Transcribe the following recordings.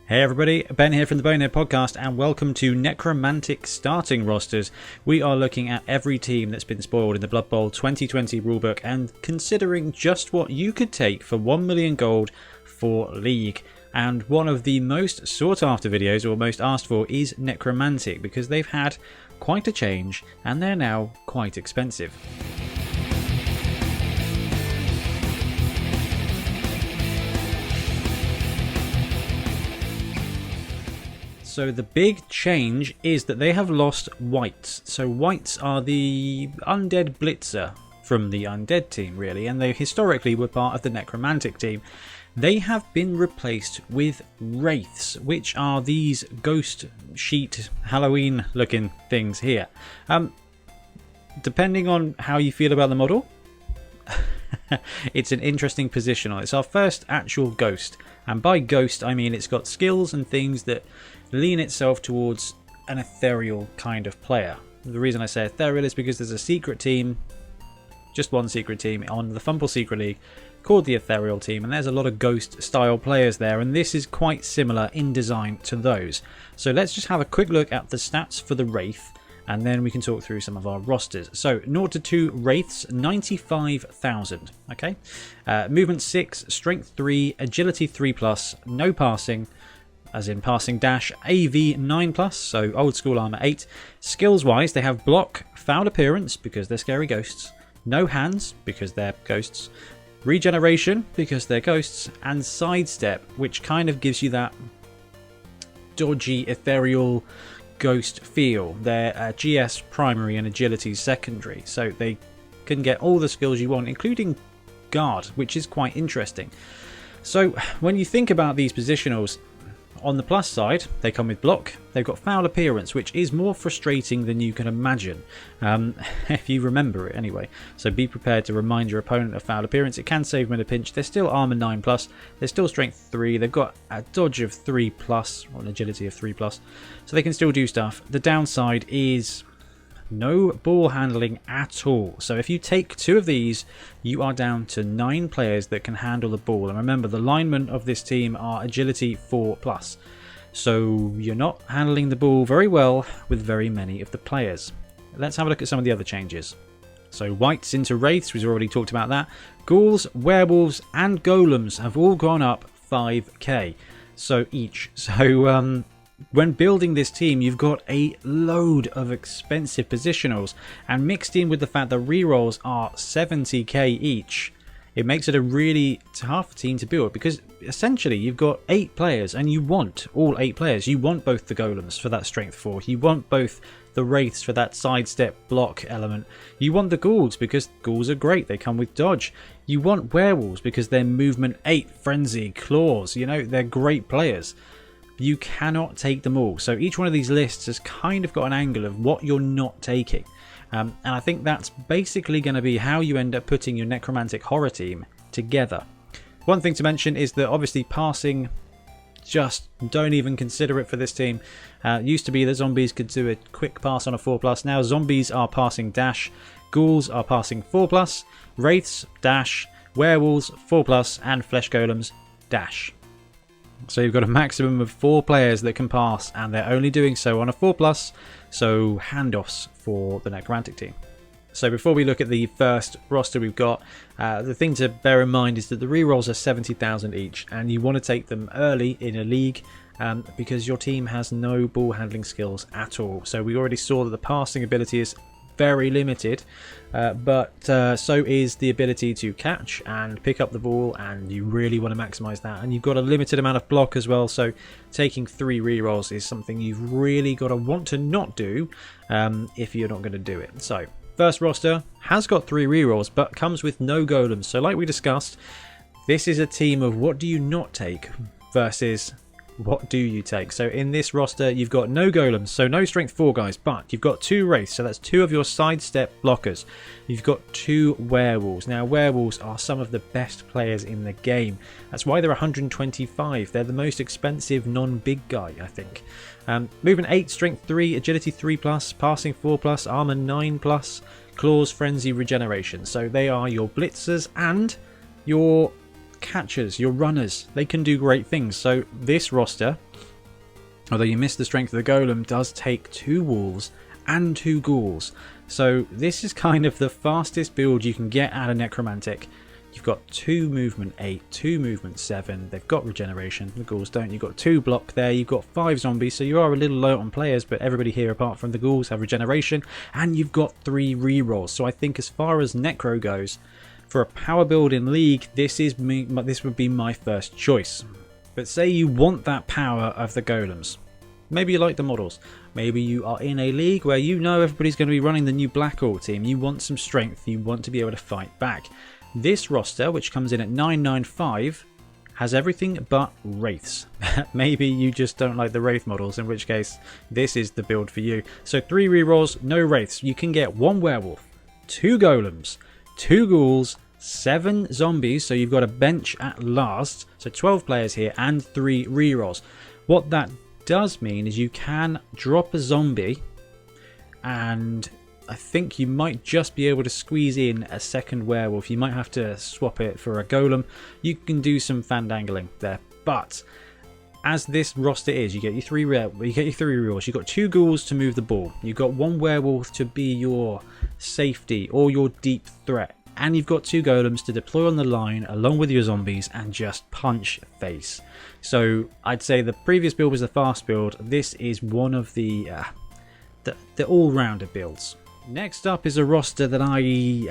Hey everybody, Ben here from the Bonehead podcast and welcome to Necromantic starting rosters. We are looking at every team that's been spoiled in the Blood Bowl 2020 rulebook and considering just what you could take for 1 million gold for League. And one of the most sought after videos, or most asked for, is Necromantic because they've had quite a change and they're now quite expensive. So the big change is that they have lost Wraiths. So Wraiths are the undead blitzer from the undead team really, and they historically were part of the Necromantic team. They have been replaced with Wraiths, which are these ghost sheet Halloween looking things here. Depending on how you feel about the model, it's an interesting position. It's our first actual ghost, and by ghost I mean it's got skills and things that lean itself towards an ethereal kind of player. The reason I say ethereal is because there's a secret team, just one secret team on the Fumble Secret League called the Ethereal team, and there's a lot of ghost style players there, and this is quite similar in design to those. So let's just have a quick look at the stats for the Wraith and then we can talk through some of our rosters. So 0 to 2 Wraiths, 95,000. Okay, movement 6, strength 3, agility 3+, no passing, as in passing dash, AV 9+, so old school armor 8. Skills wise, they have block, foul appearance because they're scary ghosts, no hands because they're ghosts, regeneration because they're ghosts, and sidestep, which kind of gives you that dodgy ethereal ghost feel. They're GS primary and agility secondary, so they can get all the skills you want, including guard, which is quite interesting. So when you think about these positionals, on the plus side, they come with block, they've got foul appearance, which is more frustrating than you can imagine, if you remember it anyway. So be prepared to remind your opponent of foul appearance. It can save them in a pinch. They're still armor 9+, they're still strength 3, they've got a dodge of 3+, or an agility of 3+, so they can still do stuff. The downside is no ball handling at all. So if you take 2 of these, you are down to 9 players that can handle the ball. And remember, the linemen of this team are agility 4+. So you're not handling the ball very well with very many of the players. Let's have a look at some of the other changes. So Wraiths into Wraiths, we've already talked about that. Ghouls, werewolves and golems have all gone up 5k. So each. So when building this team, you've got a load of expensive positionals, and mixed in with the fact that rerolls are 70k each, it makes it a really tough team to build, because essentially you've got 8 players and you want all 8 players. You want both the golems for that strength 4, you want both the wraiths for that sidestep block element, you want the ghouls because ghouls are great, they come with dodge, you want werewolves because they're movement 8, frenzy, claws, you know, they're great players. You cannot take them all. So each one of these lists has kind of got an angle of what you're not taking. And I think that's basically going to be how you end up putting your Necromantic horror team together. One thing to mention is that obviously passing, just don't even consider it for this team. Used to be that zombies could do a quick pass on a 4+. Now zombies are passing dash, ghouls are passing 4+, wraiths dash, werewolves 4+, and flesh golems dash. So you've got a maximum of 4 players that can pass, and they're only doing so on a 4+, so handoffs for the Necromantic team. So before we look at the first roster we've got, the thing to bear in mind is that the rerolls are 70,000 each, and you want to take them early in a league because your team has no ball handling skills at all. So we already saw that the passing ability is very limited, but so is the ability to catch and pick up the ball, and you really want to maximize that. And you've got a limited amount of block as well, so taking 3 rerolls is something you've really got to want to not do if you're not going to do it. So first roster has got 3 rerolls but comes with no golems. So like we discussed, this is a team of what do you not take versus what do you take. So in this roster you've got no golems, so no strength 4 guys, but you've got 2 wraiths, so that's 2 of your sidestep blockers. You've got 2 werewolves. Now werewolves are some of the best players in the game, that's why they're 125. They're the most expensive non-big guy, I think. Movement 8, strength 3, agility 3+, passing 4+, armor 9+, claws, frenzy, regeneration. So they are your blitzers and your catchers, your runners, they can do great things. So this roster, although you miss the strength of the golem, does take 2 wolves and 2 ghouls. So this is kind of the fastest build you can get out of Necromantic. You've got 2 movement 8, 2 movement 7, they've got regeneration, the ghouls don't. You've got 2 block there, you've got 5 zombies, so you are a little low on players, but everybody here apart from the ghouls have regeneration, and you've got 3 rerolls. So I think as far as Necro goes, for a power build in League, this would be my first choice. But say you want that power of the golems. Maybe you like the models. Maybe you are in a league where you know everybody's going to be running the new Black Orc team. You want some strength, you want to be able to fight back. This roster, which comes in at 995, has everything but Wraiths. Maybe you just don't like the Wraith models, in which case this is the build for you. So 3 rerolls, no Wraiths. You can get 1 werewolf, 2 golems, 2 ghouls, 7 zombies, so you've got a bench at last. So 12 players here and 3 rerolls. What that does mean is you can drop a zombie, and I think you might just be able to squeeze in a second werewolf. You might have to swap it for a golem. You can do some fandangling there, but as this roster is, you get your 3 rerolls. You've got 2 ghouls to move the ball. You've got 1 werewolf to be your safety or your deep threat, and you've got 2 golems to deploy on the line along with your zombies and just punch face. So I'd say the previous build was the fast build. This is one of the all-rounder builds. Next up is a roster that I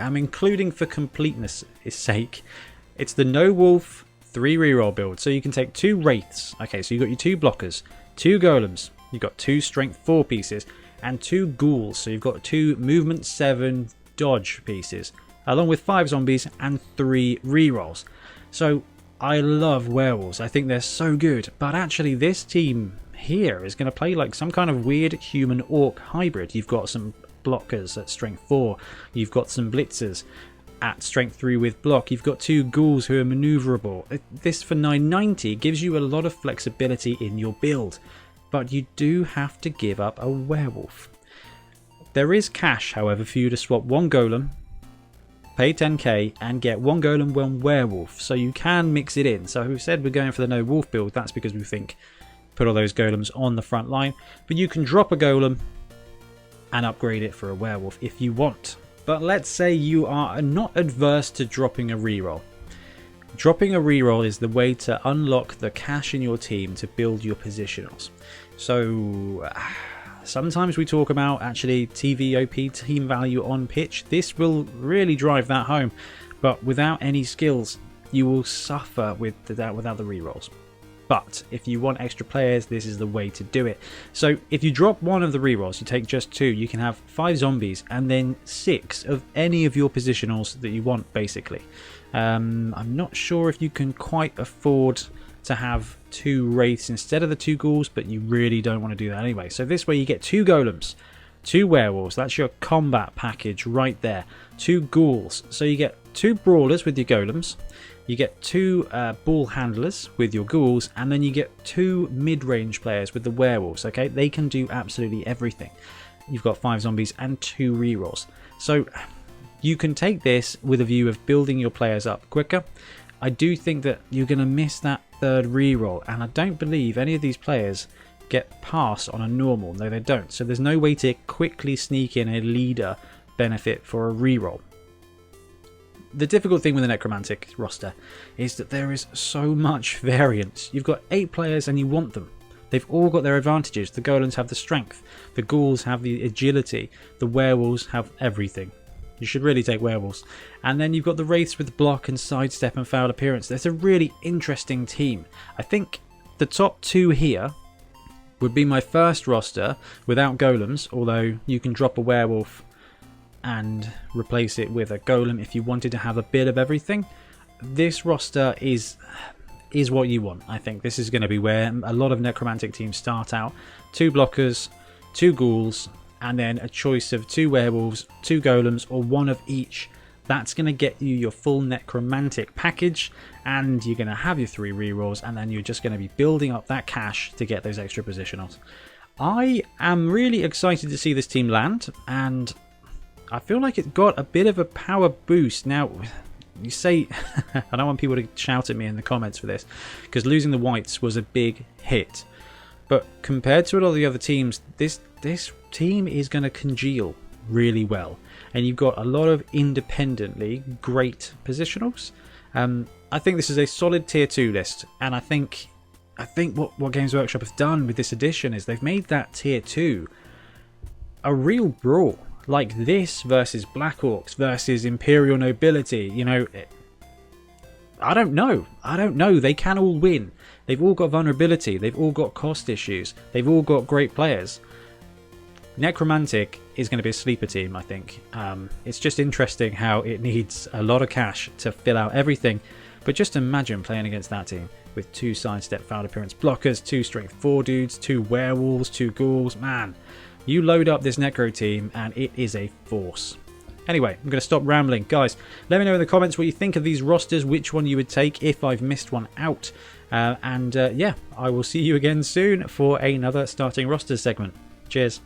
am including for completeness' sake. It's the no wolf 3 reroll build. So you can take 2 wraiths. Okay, so you've got your 2 blockers, 2 golems, you've got 2 strength 4 pieces, and 2 ghouls. So you've got 2 movement 7 dodge pieces, along with 5 zombies and 3 rerolls. So I love werewolves. I think they're so good. But actually this team here is going to play like some kind of weird human orc hybrid. You've got some blockers at strength 4, you've got some blitzers at strength 3 with block, you've got 2 ghouls who are maneuverable. This for 990 gives you a lot of flexibility in your build, but you do have to give up a werewolf. There is cash, however, for you to swap 1 golem, pay 10k and get 1 golem, 1 werewolf, so you can mix it in. So we said we're going for the no wolf build, that's because we think put all those golems on the front line, but you can drop a golem and upgrade it for a werewolf if you want. But let's say you are not adverse to dropping a reroll. Dropping a reroll is the way to unlock the cash in your team to build your positionals. So sometimes we talk about actually TVOP, team value on pitch. This will really drive that home, but without any skills you will suffer without the rerolls. But if you want extra players, this is the way to do it. So if you drop 1 of the rerolls, you take just 2, you can have 5 zombies and then 6 of any of your positionals that you want, basically. I'm not sure if you can quite afford to have 2 wraiths instead of the 2 ghouls, but you really don't want to do that anyway. So this way you get 2 golems, 2 werewolves, that's your combat package right there, 2 ghouls, so you get 2 brawlers with your golems, you get 2 ball handlers with your ghouls, and then you get 2 mid-range players with the werewolves. Okay, they can do absolutely everything. You've got 5 zombies and 2 rerolls. So you can take this with a view of building your players up quicker. I do think that you're going to miss that 3rd reroll, and I don't believe any of these players get pass on a normal. No, they don't. So there's no way to quickly sneak in a leader benefit for a reroll. The difficult thing with the Necromantic roster is that there is so much variance. You've got 8 players and you want them. They've all got their advantages. The golems have the strength, the ghouls have the agility, the werewolves have everything. You should really take werewolves. And then you've got the wraiths with block and sidestep and foul appearance. There's a really interesting team. I think the top 2 here would be my first roster without golems, although you can drop a werewolf and replace it with a golem if you wanted to have a bit of everything. This roster is what you want. I think this is going to be where a lot of Necromantic teams start out. 2 blockers, 2 ghouls, and then a choice of 2 werewolves, 2 golems, or 1 of each. That's going to get you your full Necromantic package, and you're going to have your 3 rerolls, and then you're just going to be building up that cash to get those extra positionals. I am really excited to see this team land, and I feel like it got a bit of a power boost. Now, you say, I don't want people to shout at me in the comments for this, because losing the whites was a big hit. But compared to a lot of the other teams, this team is going to congeal really well. And you've got a lot of independently great positionals. I think this is a solid tier 2 list, and I think what Games Workshop have done with this edition is they've made that tier 2 a real brawl. Like this versus Black Orcs versus Imperial Nobility, you know, I don't know. They can all win. They've all got vulnerability. They've all got cost issues. They've all got great players. Necromantic is going to be a sleeper team, I think. It's just interesting how it needs a lot of cash to fill out everything. But just imagine playing against that team with 2 sidestep foul appearance blockers, 2 strength 4 dudes, 2 werewolves, 2 ghouls. Man, you load up this Necro team and it is a force. Anyway, I'm going to stop rambling. Guys, let me know in the comments what you think of these rosters, which one you would take if I've missed one out. Yeah, I will see you again soon for another starting rosters segment. Cheers.